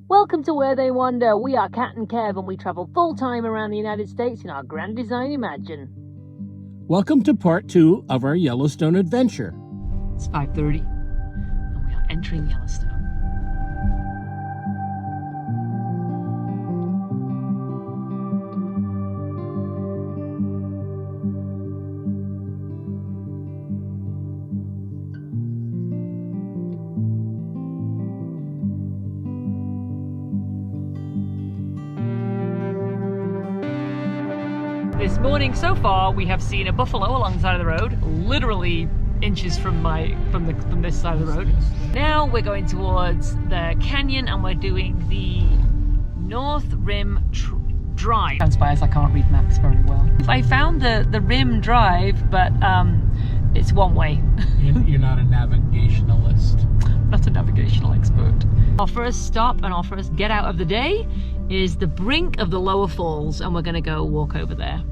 Welcome to Where They Wander. We are Kat and Kev and we travel full-time around the United States in our Grand Design Imagine. Welcome to part 2 of our Yellowstone adventure. It's 5:30 and we are entering Yellowstone. This morning so far we have seen a buffalo along the side of the road, literally inches from this side of the road. Now we're going towards the canyon and we're doing the North Rim Drive. Transpires I can't read maps very well. I found the Rim Drive, but it's one way. You're not a navigationalist. Not a navigational expert. Our first stop and our first get out of the day is the brink of the lower falls, and we're gonna go walk over there.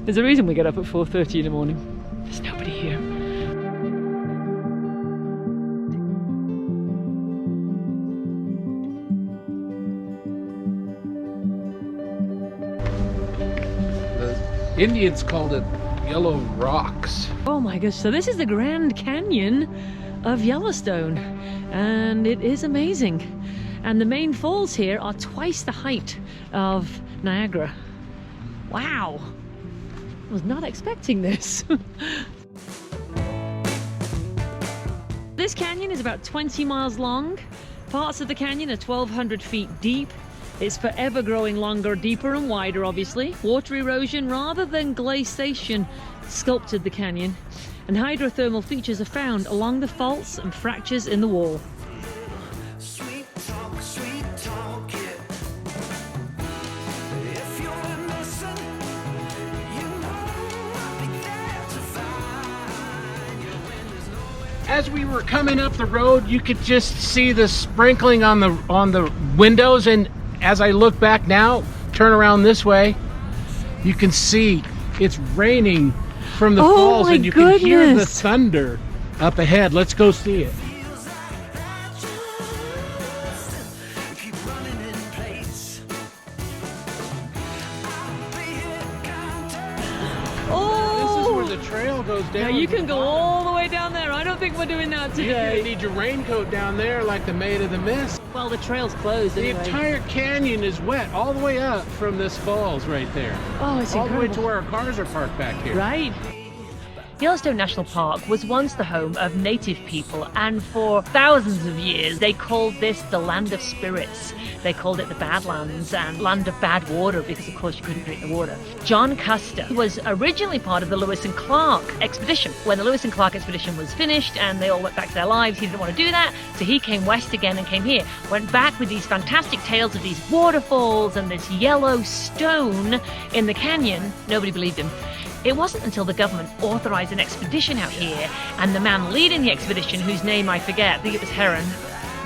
There's a reason we get up at 4:30 in the morning. There's nobody here. The Indians called it Yellow Rocks. Oh my gosh, so this is the Grand Canyon of Yellowstone, and it is amazing. And the main falls here are twice the height of Niagara. Wow, I was not expecting this. This canyon is about 20 miles long. Parts of the canyon are 1,200 feet deep. It's forever growing longer, deeper and wider, obviously. Water erosion rather than glaciation sculpted the canyon, and hydrothermal features are found along the faults and fractures in the wall. As we were coming up the road, you could just see the sprinkling on the windows, and as I look back now, turn around this way, you can see it's raining from the falls, and you can hear the thunder up ahead. Let's go see it. The trail goes down. Now you can go all the way down there. I don't think we're doing that today. You need your raincoat down there like the Maid of the Mist. Well, the trail's closed anyway. The entire canyon is wet all the way up from this falls right there. Oh, it's all incredible. the way to where our cars are parked back here. Right. Yellowstone National Park was once the home of native people, and for thousands of years they called this the land of spirits. They called it the Badlands and land of bad water because of course you couldn't drink the water. John Custer was originally part of the Lewis and Clark expedition. When the Lewis and Clark expedition was finished and they all went back to their lives, he didn't want to do that, so he came west again and came here. Went back with these fantastic tales of these waterfalls and this yellow stone in the canyon. Nobody believed him. It wasn't until the government authorized an expedition out here, and the man leading the expedition, whose name I forget, I think it was Heron,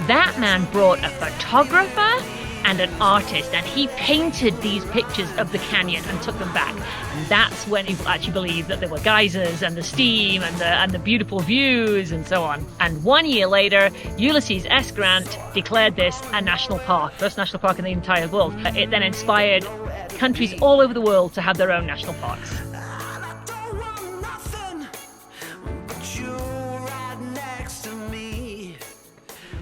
that man brought a photographer and an artist, and he painted these pictures of the canyon and took them back. And that's when people actually believed that there were geysers and the steam and the beautiful views and so on. And 1 year later, Ulysses S. Grant declared this a national park, first national park in the entire world. It then inspired countries all over the world to have their own national parks.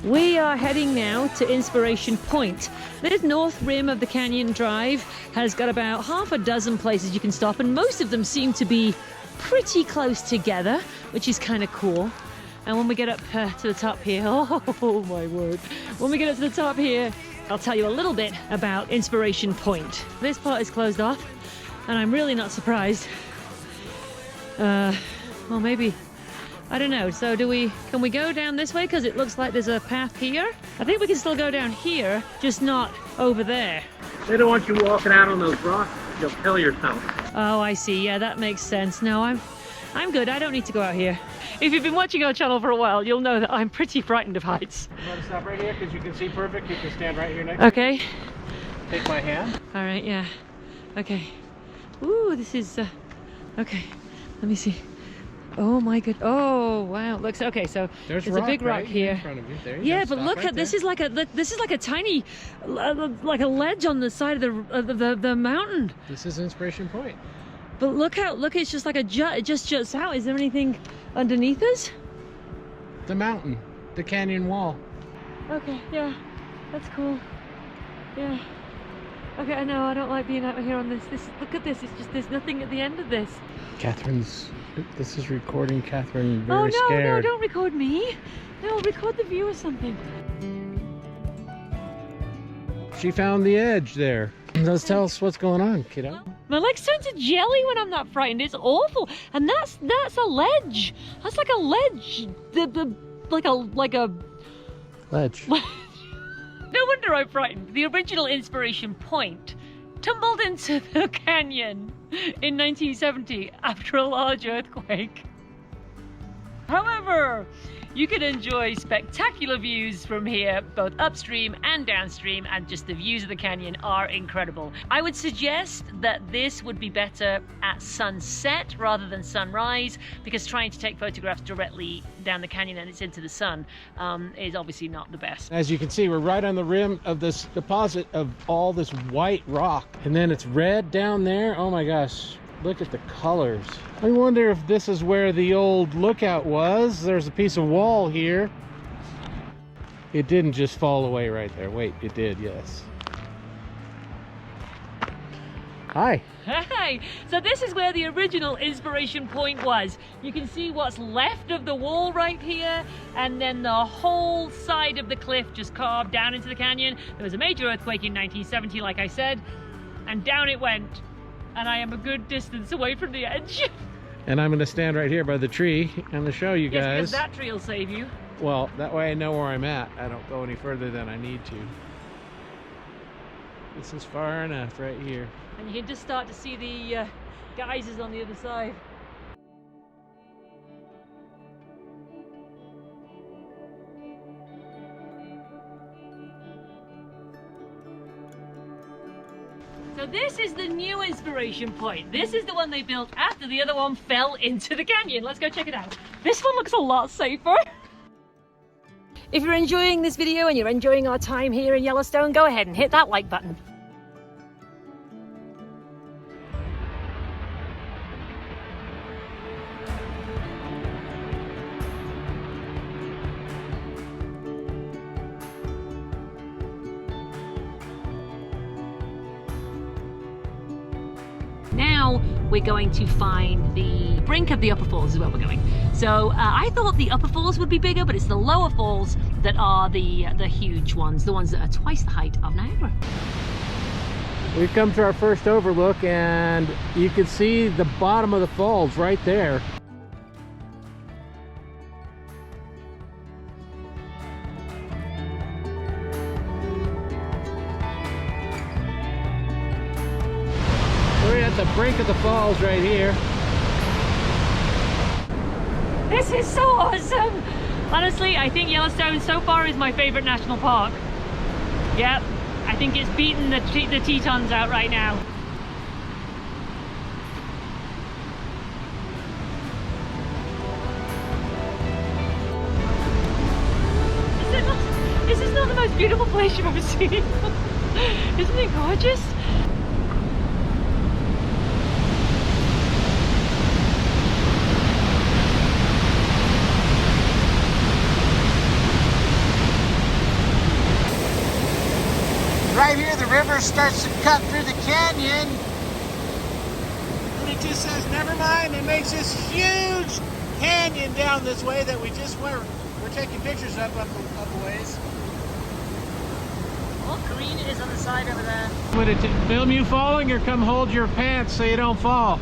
We are heading now to Inspiration Point. This north rim of the Canyon Drive has got about half a dozen places you can stop, and most of them seem to be pretty close together, which is kind of cool. And when we get up to the top here, oh my word, when we get up to the top here, I'll tell you a little bit about Inspiration Point. This part is closed off, and I'm really not surprised. Well, maybe, I don't know. So can we go down this way? Because it looks like there's a path here. I think we can still go down here, just not over there. They don't want you walking out on those rocks. You'll kill yourself. Oh, I see. Yeah, that makes sense. No, I'm good. I don't need to go out here. If you've been watching our channel for a while, you'll know that I'm pretty frightened of heights. You want to stop right here because you can see perfect. You can stand right here next Okay. to me. Take my hand. All right, yeah. Okay. Ooh, this is, okay. Let me see. Oh my god. Oh wow. Looks okay. So There's a big rock right here. in front of you. There you Yeah, go. but Stop look right at this there. is like a tiny, like a ledge on the side of the mountain. This is Inspiration Point. But look, it's just like a jut. It just juts out. Is there anything underneath us? The mountain, the canyon wall. Okay, yeah, that's cool. Yeah. Okay, I know I don't like being out here on this. Look at this. It's just there's nothing at the end of this. This is recording Catherine Oh very no, scared. no, don't record me. No, record the view or something. She found the edge there. Let's tell us what's going on, kiddo. My legs turn to jelly when I'm not frightened. It's awful. And that's a ledge. That's like a ledge. Like a Ledge. No wonder I'm frightened. The original Inspiration Point tumbled into the canyon in 1970 after a large earthquake. However, you can enjoy spectacular views from here, both upstream and downstream, and just the views of the canyon are incredible. I would suggest that this would be better at sunset rather than sunrise, because trying to take photographs directly down the canyon and it's into the sun is obviously not the best. As you can see, we're right on the rim of this deposit of all this white rock. And then it's red down there. Oh my gosh. Look at the colors. I wonder if this is where the old lookout was. There's a piece of wall here. It didn't just fall away right there. Wait, it did, yes. Hi. Hi! So this is where the original Inspiration Point was. You can see what's left of the wall right here, and then the whole side of the cliff just carved down into the canyon. There was a major earthquake in 1970, like I said, and down it went. And I am a good distance away from the edge. And I'm going to stand right here by the tree and show you Yes, guys. because that tree will save you. Well, that way I know where I'm at. I don't go any further than I need to. This is far enough right here. And you can just start to see the geysers on the other side. So this is the new Inspiration Point. This is the one they built after the other one fell into the canyon. Let's go check it out. This one looks a lot safer. If you're enjoying this video and you're enjoying our time here in Yellowstone, go ahead and hit that like button. Now we're going to find the brink of the upper falls is where we're going. So I thought the upper falls would be bigger, but it's the lower falls that are the huge ones, the ones that are twice the height of Niagara. We've come to our first overlook and you can see the bottom of the falls right there. We're at the brink of the falls right here. This is so awesome! Honestly, I think Yellowstone so far is my favorite national park. Yep, I think it's beaten the Tetons out right now. This is not the most beautiful place you've ever seen. Isn't it gorgeous? Right here the river starts to cut through the canyon. And it just says, never mind, it makes this huge canyon down this way that we just were. We're taking pictures up a ways. What green it is on the side over there. Would it film you falling or come hold your pants so you don't fall?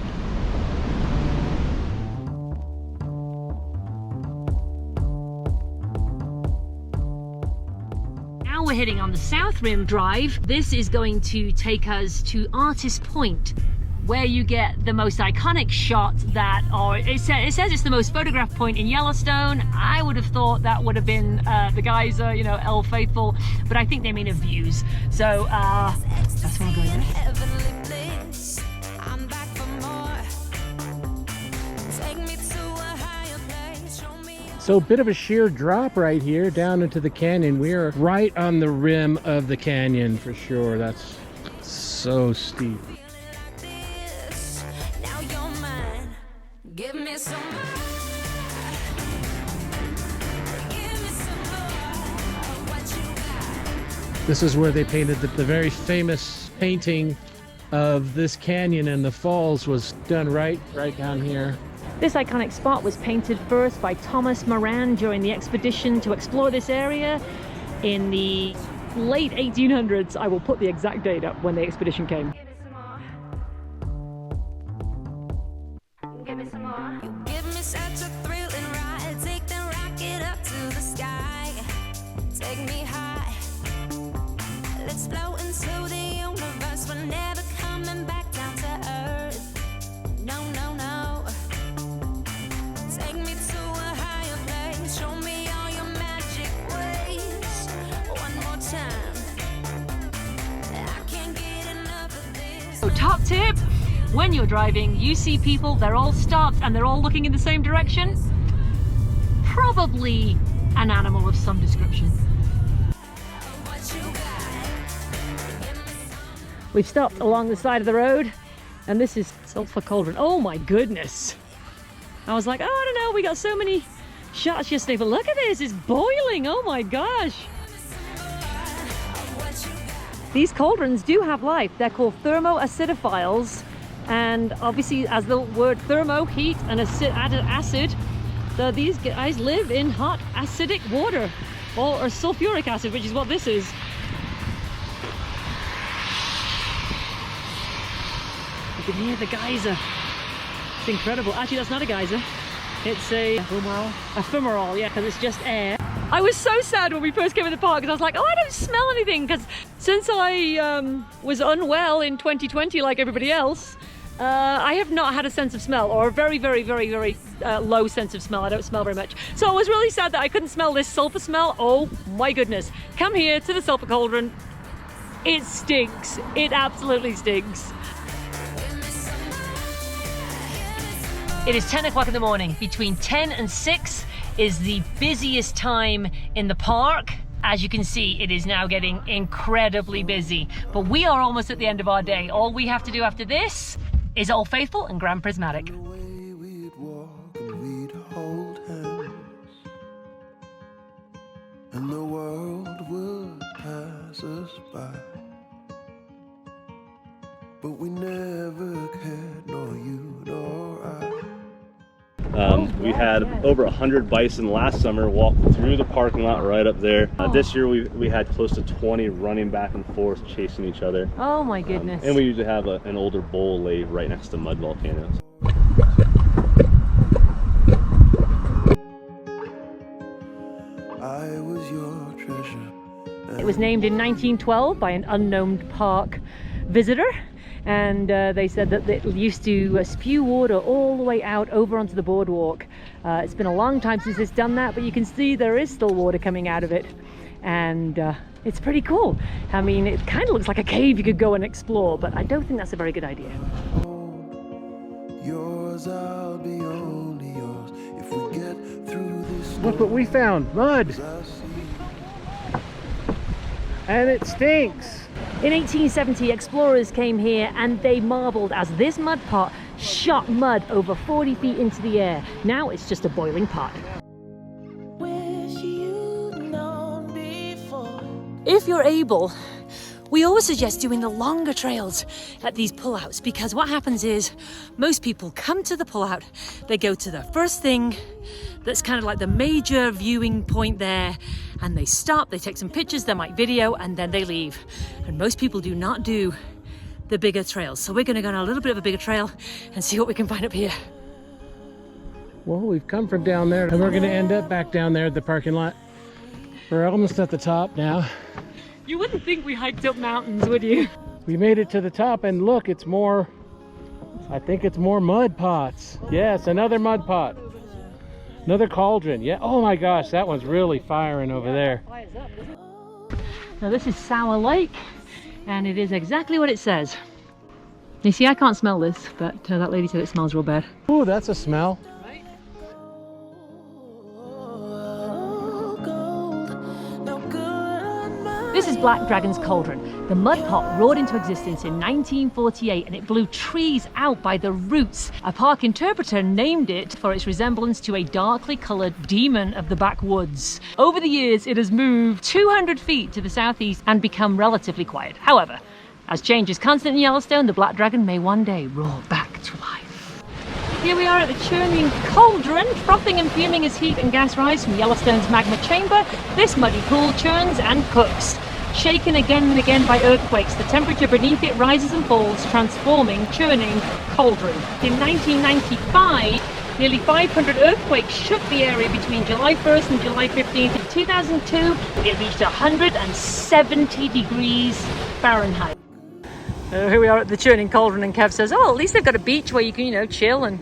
Now we're heading on the South Rim Drive. This is going to take us to Artist Point, where you get the most iconic shot that, or it says it's the most photographed point in Yellowstone. I would have thought that would have been the geyser, you know, El Faithful, but I think they mean of views. So that's where I'm going next. So a bit of a sheer drop right here down into the canyon. We are right on the rim of the canyon for sure. That's so steep. Now you're mine. Give me some more. Give me some more of what you got. This is where they painted the very famous painting of this canyon, and the falls was done right down here. This iconic spot was painted first by Thomas Moran during the expedition to explore this area in the late 1800s. I will put the exact date up when the expedition came. Give me some more. Give me some more. You give me such a thrilling ride. Take the rocket up to the sky. Take me high. Let's float into the universe. We're never coming back down to earth. No, no, no. Take me to a higher place. Show me all your magic ways. One more time. I can't get enough of this. So top tip, when you're driving, you see people, they're all stopped and they're all looking in the same direction. Probably an animal of some description. What you got? Give me some. We've stopped along the side of the road and this is sulfur cauldron. Oh my goodness. I was like, oh, I don't know, we got so many shots yesterday, but look at this, it's boiling, oh my gosh. These cauldrons do have life. They're called thermoacidophiles, and obviously as the word thermo, heat, and acid, so these guys live in hot acidic water, or sulfuric acid, which is what this is. You can hear the geyser. It's incredible. Actually, that's not a geyser. It's a ephemeral, yeah, because it's just air. I was so sad when we first came in the park because I was like, oh, I don't smell anything, because since I was unwell in 2020 like everybody else, I have not had a sense of smell, or a very, very, very, very low sense of smell. I don't smell very much. So I was really sad that I couldn't smell this sulfur smell. Oh my goodness. Come here to the sulfur cauldron. It stinks. It absolutely stinks. It is 10 o'clock in the morning. Between 10 and 6 is the busiest time in the park. As you can see, it is now getting incredibly busy, but we are almost at the end of our day. All we have to do after this is Old Faithful and Grand Prismatic. We'd walk and we'd hold hands, and the world would pass us by, but we never cared, nor you nor I. We had over 100 bison last summer walk through the parking lot right up there. This year we had close to 20 running back and forth chasing each other. Oh my goodness. And we usually have an older bull lay right next to mud volcanoes. I was your treasure. It was named in 1912 by an unknown park visitor. And they said that it used to spew water all the way out over onto the boardwalk. It's been a long time since it's done that, but you can see there is still water coming out of it. And it's pretty cool. I mean, it kind of looks like a cave you could go and explore, but I don't think that's a very good idea. Yours, I'll be only yours if we get through this. Look what we found, mud. And it stinks. In 1870, explorers came here and they marveled as this mud pot shot mud over 40 feet into the air. Now it's just a boiling pot. If you're able, we always suggest doing the longer trails at these pullouts, because what happens is most people come to the pullout, they go to the first thing that's kind of like the major viewing point there, and they stop, they take some pictures, they might video, and then they leave. And most people do not do the bigger trails. So we're going to go on a little bit of a bigger trail and see what we can find up here. Well, we've come from down there and we're going to end up back down there at the parking lot. We're almost at the top now. You wouldn't think we hiked up mountains, would you? We made it to the top, and look, it's more, I think it's more mud pots. Yes, another mud pot. Another cauldron. Yeah. Oh my gosh, that one's really firing over there. Now this is Sour Lake, and it is exactly what it says. You see, I can't smell this, but that lady said it smells real bad. Ooh, that's a smell. Black Dragon's cauldron. The mud pot roared into existence in 1948 and it blew trees out by the roots. A park interpreter named it for its resemblance to a darkly coloured demon of the backwoods. Over the years, it has moved 200 feet to the southeast and become relatively quiet. However, as change is constant in Yellowstone, the Black Dragon may one day roar back to life. Here we are at the churning cauldron. Frothing and fuming as heat and gas rise from Yellowstone's magma chamber, this muddy pool churns and cooks. Shaken again and again by earthquakes, the temperature beneath it rises and falls, transforming churning cauldron. In 1995, nearly 500 earthquakes shook the area between July 1st and July 15th. In 2002, it reached 170 degrees Fahrenheit. Here we are at the churning cauldron, and Kev says, oh, at least they've got a beach where you can, chill and,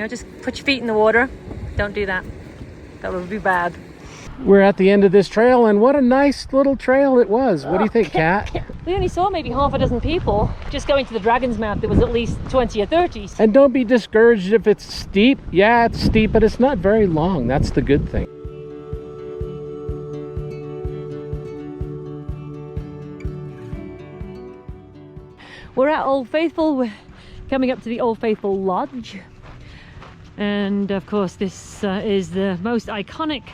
just put your feet in the water. Don't do that. That would be bad. We're at the end of this trail, and what a nice little trail it was. What do you think, Kat? We only saw maybe half a dozen people. Just going to the Dragon's Mouth, there was at least 20 or 30. And don't be discouraged if it's steep. Yeah, it's steep, but it's not very long. That's the good thing. We're at Old Faithful. We're coming up to the Old Faithful Lodge. And of course, this is the most iconic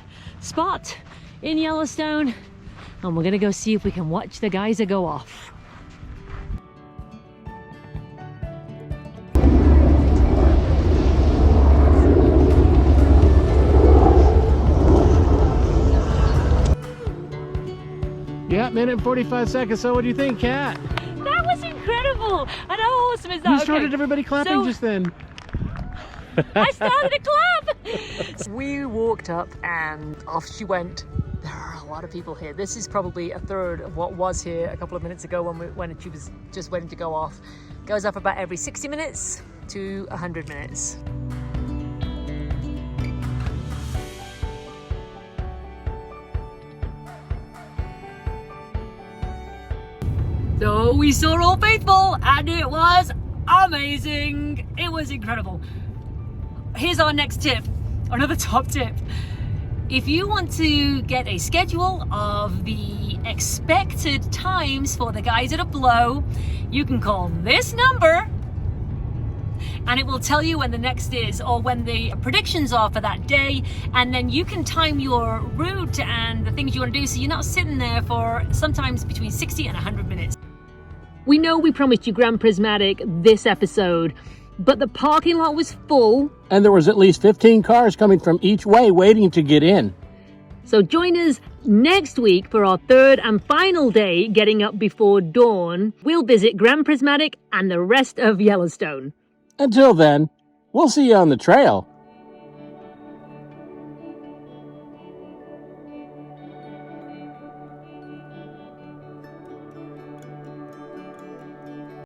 spot in Yellowstone. And we're gonna go see if we can watch the geyser go off. Yeah, minute and 45 seconds. So what do you think, Kat? That was incredible! And how awesome is that? You started everybody clapping just then. I started a clap! We walked up and off she went. There are a lot of people here. This is probably a third of what was here a couple of minutes ago when she was just waiting to go off. Goes off about every 60 minutes to 100 minutes. So we saw Old Faithful and it was amazing. It was incredible. Here's our next tip, another top tip. If you want to get a schedule of the expected times for the geyser to blow, you can call this number and it will tell you when the next is or when the predictions are for that day, and then you can time your route and the things you want to do so you're not sitting there for sometimes between 60 and 100 minutes. We know we promised you Grand Prismatic this episode, but the parking lot was full. And there was at least 15 cars coming from each way waiting to get in. So join us next week for our third and final day getting up before dawn. We'll visit Grand Prismatic and the rest of Yellowstone. Until then, we'll see you on the trail.